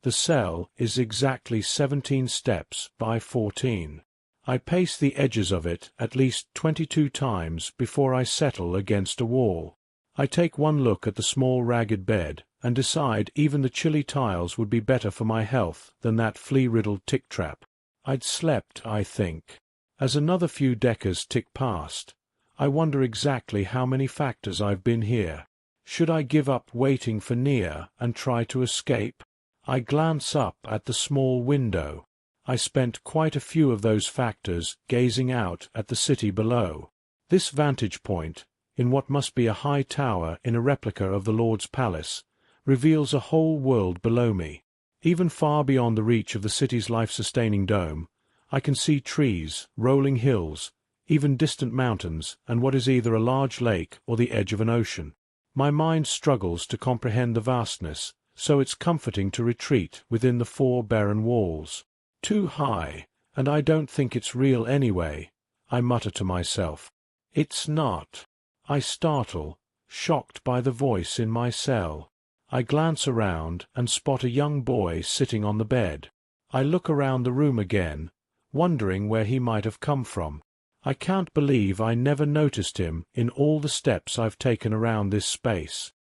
The cell is exactly 17 steps by 14. I pace the edges of it at least 22 times before I settle against a wall. I take one look at the small ragged bed and decide even the chilly tiles would be better for my health than that flea-riddled tick-trap. I'd slept, I think. As another few deckers tick past, I wonder exactly how many factors I've been here. Should I give up waiting for Nia and try to escape? I glance up at the small window. I spent quite a few of those factors gazing out at the city below. This vantage point, in what must be a high tower in a replica of the Lord's palace, reveals a whole world below me. Even far beyond the reach of the city's life-sustaining dome, I can see trees, rolling hills, even distant mountains, and what is either a large lake or the edge of an ocean. My mind struggles to comprehend the vastness, so it's comforting to retreat within the 4 barren walls. Too high, and I don't think it's real anyway, I mutter to myself. It's not. I startle, shocked by the voice in my cell. I glance around and spot a young boy sitting on the bed. I look around the room again, wondering where he might have come from. I can't believe I never noticed him in all the steps I've taken around this space.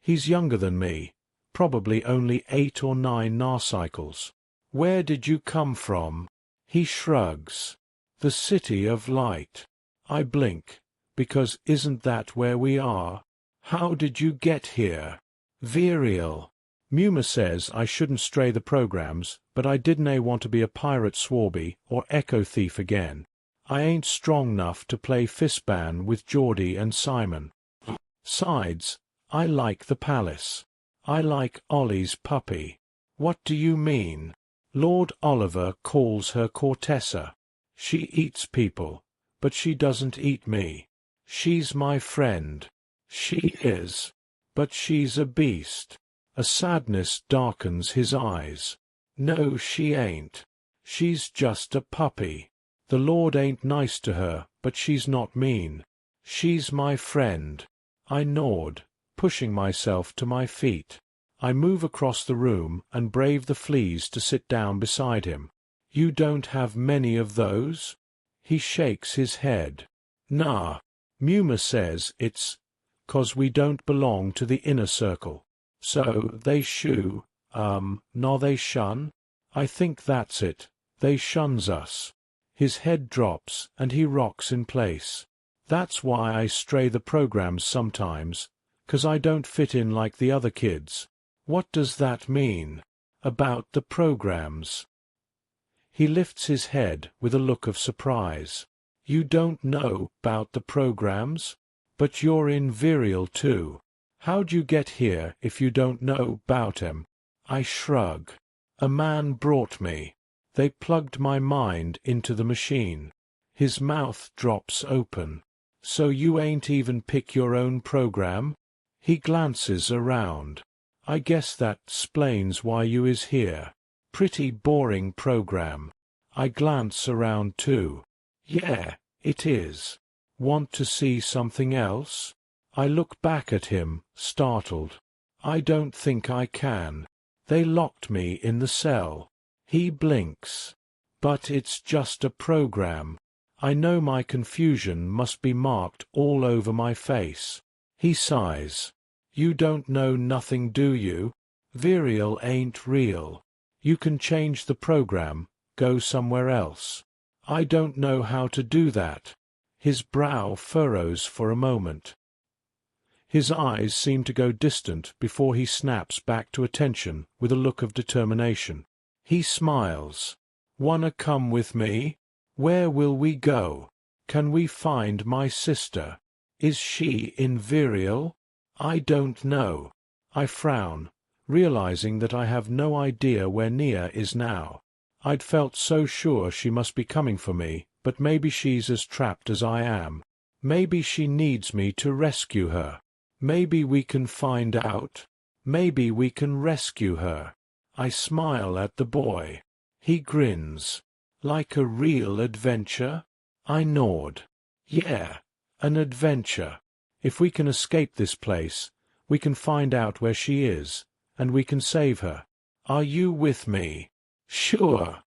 He's younger than me, probably only 8 or 9 narcycles. Where did you come from? He shrugs. The City of Light. I blink, because isn't that where we are? How did you get here? Virial. Muma says I shouldn't stray the programs, but I didn't want to be a pirate swarby or echo thief again. I ain't strong enough to play fistban with Geordie and Simon. Sides, I like the palace. I like Ollie's puppy. What do you mean? Lord Oliver calls her Cortessa. She eats people, but she doesn't eat me. She's my friend. She is. But she's a beast. A sadness darkens his eyes. No, she ain't. She's just a puppy. The Lord ain't nice to her, but she's not mean. She's my friend. I nod, pushing myself to my feet. I move across the room and brave the fleas to sit down beside him. You don't have many of those? He shakes his head. Nah. Muma says it's 'cause we don't belong to the inner circle. So they they shun? I think that's it. They shuns us. His head drops and he rocks in place. That's why I stray the programs sometimes, 'cause I don't fit in like the other kids. What does that mean? About the programs? He lifts his head with a look of surprise. You don't know about the programs? But you're in Virial too. How'd you get here if you don't know about 'em? I shrug. A man brought me. They plugged my mind into the machine. His mouth drops open. So you ain't even pick your own program? He glances around. I guess that explains why you is here. Pretty boring program. I glance around too. Yeah, it is. Want to see something else? I look back at him, startled. I don't think I can. They locked me in the cell. He blinks. But it's just a program. I know my confusion must be marked all over my face. He sighs. You don't know nothing, do you? Virial ain't real. You can change the program, go somewhere else. I don't know how to do that. His brow furrows for a moment. His eyes seem to go distant before he snaps back to attention with a look of determination. He smiles. Wanna come with me? Where will we go? Can we find my sister? Is she in Virial? I don't know. I frown, realizing that I have no idea where Nia is now. I'd felt so sure she must be coming for me, but maybe she's as trapped as I am. Maybe she needs me to rescue her. Maybe we can find out. Maybe we can rescue her. I smile at the boy. He grins. Like a real adventure? I nod. Yeah, an adventure. If we can escape this place, we can find out where she is, and we can save her. Are you with me? Sure.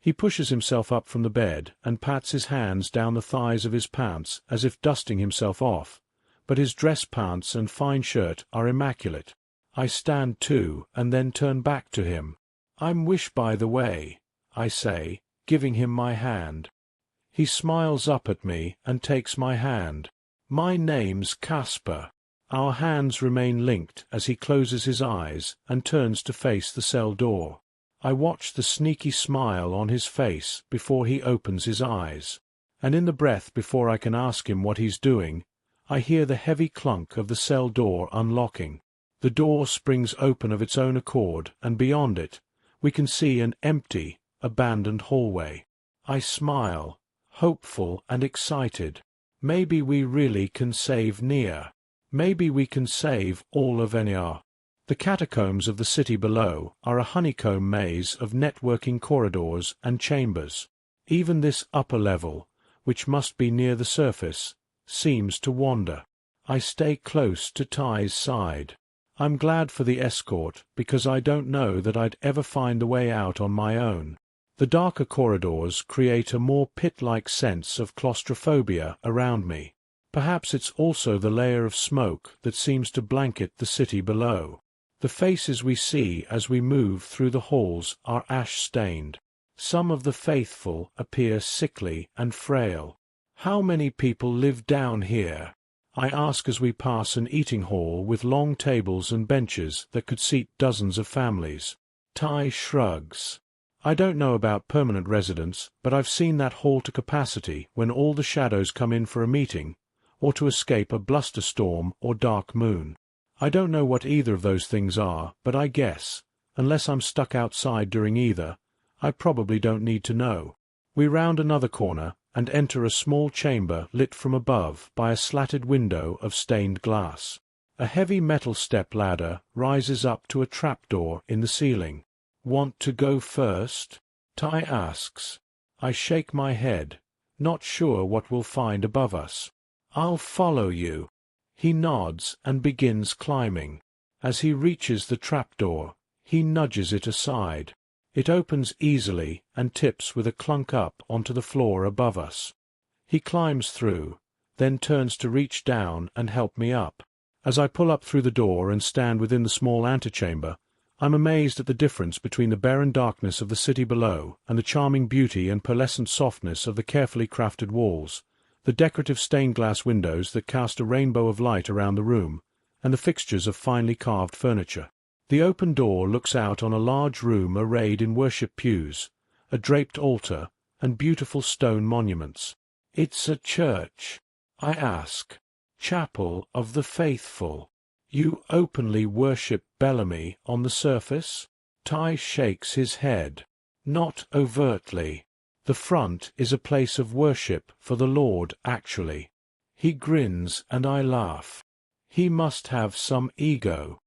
He pushes himself up from the bed and pats his hands down the thighs of his pants as if dusting himself off, but his dress pants and fine shirt are immaculate. I stand too and then turn back to him. I'm Wish, by the way, I say, giving him my hand. He smiles up at me and takes my hand. My name's Casper. Our hands remain linked as he closes his eyes and turns to face the cell door. I watch the sneaky smile on his face before he opens his eyes, and in the breath before I can ask him what he's doing, I hear the heavy clunk of the cell door unlocking. The door springs open of its own accord, and beyond it, we can see an empty, abandoned hallway. I smile, hopeful and excited. Maybe we really can save Nia. Maybe we can save all of Nia. The catacombs of the city below are a honeycomb maze of networking corridors and chambers. Even this upper level, which must be near the surface, seems to wander. I stay close to Ty's side. I'm glad for the escort because I don't know that I'd ever find the way out on my own. The darker corridors create a more pit-like sense of claustrophobia around me. Perhaps it's also the layer of smoke that seems to blanket the city below. The faces we see as we move through the halls are ash-stained. Some of the faithful appear sickly and frail. How many people live down here? I ask as we pass an eating hall with long tables and benches that could seat dozens of families. Ty shrugs. I don't know about permanent residents, but I've seen that hall to capacity when all the shadows come in for a meeting, or to escape a bluster storm or dark moon. I don't know what either of those things are, but I guess, unless I'm stuck outside during either, I probably don't need to know. We round another corner and enter a small chamber lit from above by a slatted window of stained glass. A heavy metal step ladder rises up to a trapdoor in the ceiling. Want to go first? Ty asks. I shake my head, not sure what we'll find above us. I'll follow you. He nods and begins climbing. As he reaches the trapdoor, he nudges it aside. It opens easily and tips with a clunk up onto the floor above us. He climbs through, then turns to reach down and help me up. As I pull up through the door and stand within the small antechamber, I'm amazed at the difference between the barren darkness of the city below and the charming beauty and pearlescent softness of the carefully crafted walls, the decorative stained-glass windows that cast a rainbow of light around the room, and the fixtures of finely carved furniture. The open door looks out on a large room arrayed in worship pews, a draped altar, and beautiful stone monuments. It's a church, I ask. Chapel of the Faithful. You openly worship Bellamy on the surface? Ty shakes his head. Not overtly. The front is a place of worship for the Lord, actually. He grins and I laugh. He must have some ego.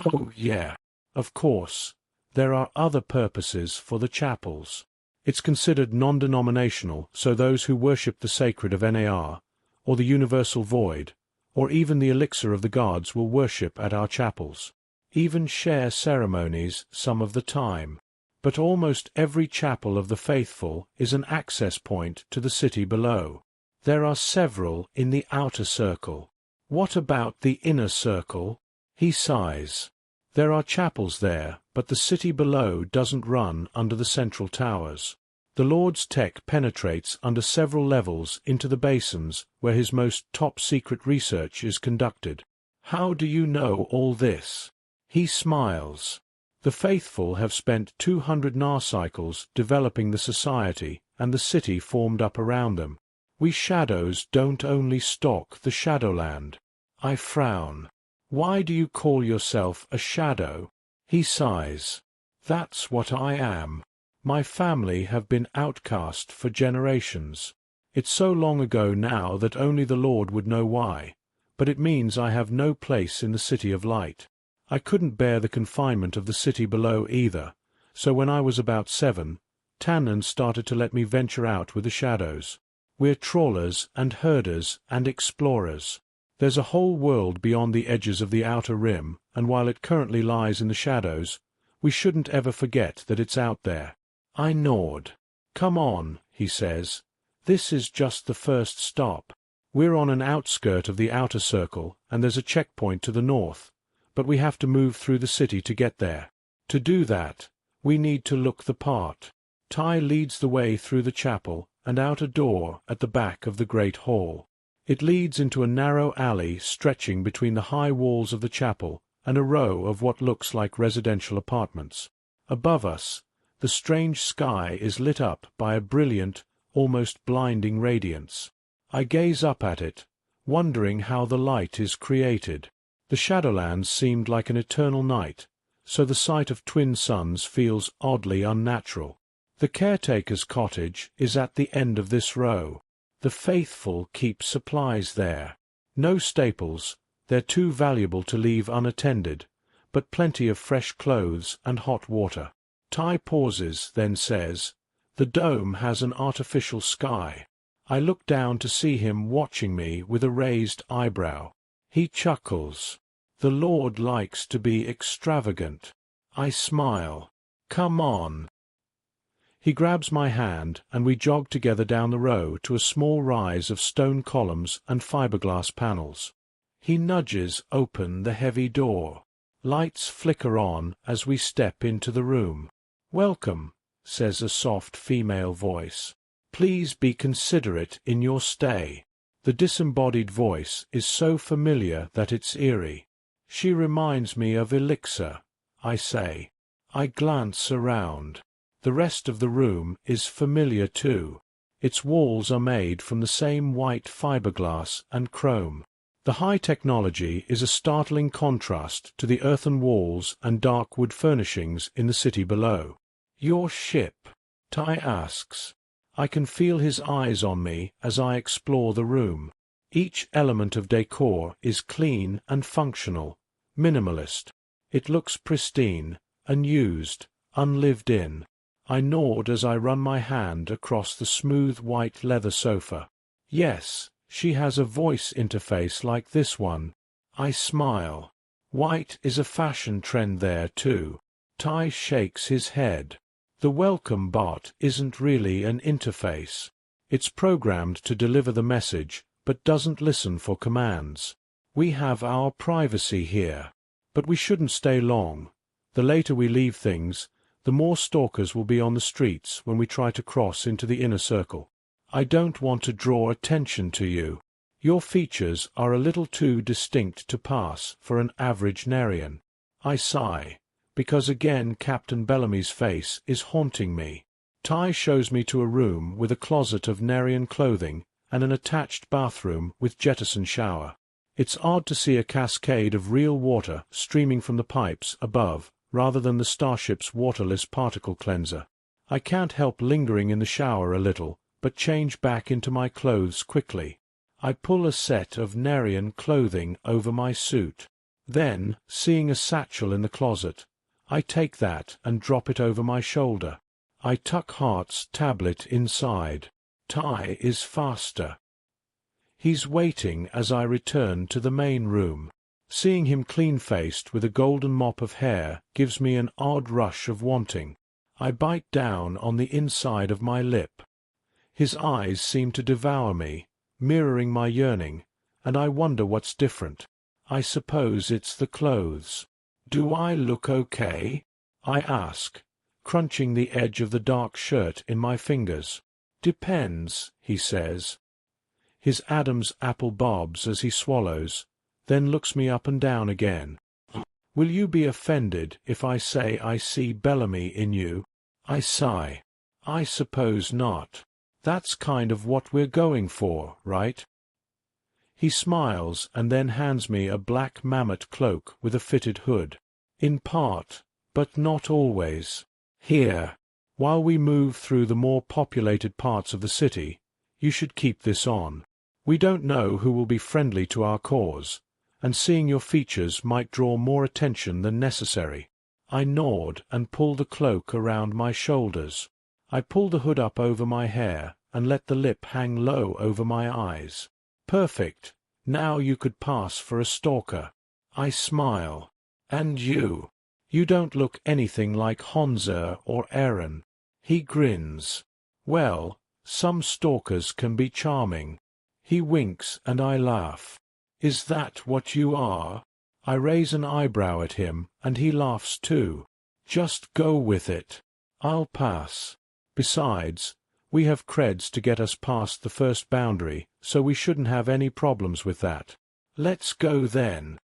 Oh, yeah. Of course, there are other purposes for the chapels. It's considered non-denominational, so those who worship the sacred of NAR, or the universal void, or even the elixir of the gods will worship at our chapels. Even share ceremonies some of the time. But almost every chapel of the faithful is an access point to the city below. There are several in the outer circle. What about the inner circle? He sighs. There are chapels there, but the city below doesn't run under the central towers. The Lord's tech penetrates under several levels into the basins where his most top-secret research is conducted. How do you know all this? He smiles. The faithful have spent 200 NAR cycles developing the society and the city formed up around them. We shadows don't only stalk the Shadowland. I frown. Why do you call yourself a shadow? He sighs. That's what I am. My family have been outcast for generations. It's so long ago now that only the Lord would know why, but it means I have no place in the City of Light. I couldn't bear the confinement of the city below either, so when I was about 7, Tannen started to let me venture out with the shadows. We're trawlers and herders and explorers. There's a whole world beyond the edges of the outer rim, and while it currently lies in the shadows, We shouldn't ever forget that it's out there. I nod. Come on, he says. This is just the first stop. We're on an outskirt of the outer circle, and there's a checkpoint to the north, but we have to move through the city to get there. To do that, we need to look the part. Ty leads the way through the chapel and out a door at the back of the great hall. It leads into a narrow alley stretching between the high walls of the chapel and a row of what looks like residential apartments. Above us, the strange sky is lit up by a brilliant, almost blinding radiance. I gaze up at it, wondering how the light is created. The Shadowlands seemed like an eternal night, so the sight of twin suns feels oddly unnatural. The caretaker's cottage is at the end of this row. The faithful keep supplies there. No staples, they're too valuable to leave unattended, but plenty of fresh clothes and hot water. Ty pauses, then says, "The dome has an artificial sky." I look down to see him watching me with a raised eyebrow. He chuckles. The Lord likes to be extravagant. I smile. Come on. He grabs my hand, and we jog together down the row to a small rise of stone columns and fiberglass panels. He nudges open the heavy door. Lights flicker on as we step into the room. "Welcome," says a soft female voice. "Please be considerate in your stay." The disembodied voice is so familiar that it's eerie. "She reminds me of Elixir," I say. I glance around. The rest of the room is familiar too. Its walls are made from the same white fiberglass and chrome. The high technology is a startling contrast to the earthen walls and dark wood furnishings in the city below. "Your ship?" Ty asks. I can feel his eyes on me as I explore the room. Each element of decor is clean and functional, minimalist. It looks pristine, unused, unlived in. I nod as I run my hand across the smooth white leather sofa. Yes, she has a voice interface like this one. I smile. White is a fashion trend there too. Ty shakes his head. The welcome bot isn't really an interface. It's programmed to deliver the message, but doesn't listen for commands. We have our privacy here. But we shouldn't stay long. The later we leave things, the more stalkers will be on the streets when we try to cross into the inner circle. I don't want to draw attention to you. Your features are a little too distinct to pass for an average Narian. I sigh, because again Captain Bellamy's face is haunting me. Ty shows me to a room with a closet of Narian clothing and an attached bathroom with jettison shower. It's odd to see a cascade of real water streaming from the pipes above rather than the starship's waterless particle cleanser. I can't help lingering in the shower a little, but change back into my clothes quickly. I pull a set of Narian clothing over my suit. Then, seeing a satchel in the closet, I take that and drop it over my shoulder. I tuck Hart's tablet inside. Ty is faster. He's waiting as I return to the main room. Seeing him clean-faced with a golden mop of hair gives me an odd rush of wanting. I bite down on the inside of my lip. His eyes seem to devour me, mirroring my yearning, and I wonder what's different. I suppose it's the clothes. "Do I look okay?" I ask, crunching the edge of the dark shirt in my fingers. "Depends," he says. His Adam's apple bobs as he swallows, then looks me up and down again. "Will you be offended if I say I see Bellamy in you?" I sigh. "I suppose not. That's kind of what we're going for, right?" He smiles and then hands me a black mammoth cloak with a fitted hood. "In part, but not always. Here, while we move through the more populated parts of the city, you should keep this on. We don't know who will be friendly to our cause, and seeing your features might draw more attention than necessary." I nod and pull the cloak around my shoulders. I pull the hood up over my hair and let the lip hang low over my eyes. "Perfect. Now you could pass for a stalker." I smile. "And you?" You don't look anything like Honzer or Aaron. He grins. Well, some stalkers can be charming. He winks and I laugh. Is that what you are? I raise an eyebrow at him and he laughs too. Just go with it. I'll pass. Besides, we have creds to get us past the first boundary, so we shouldn't have any problems with that. Let's go then.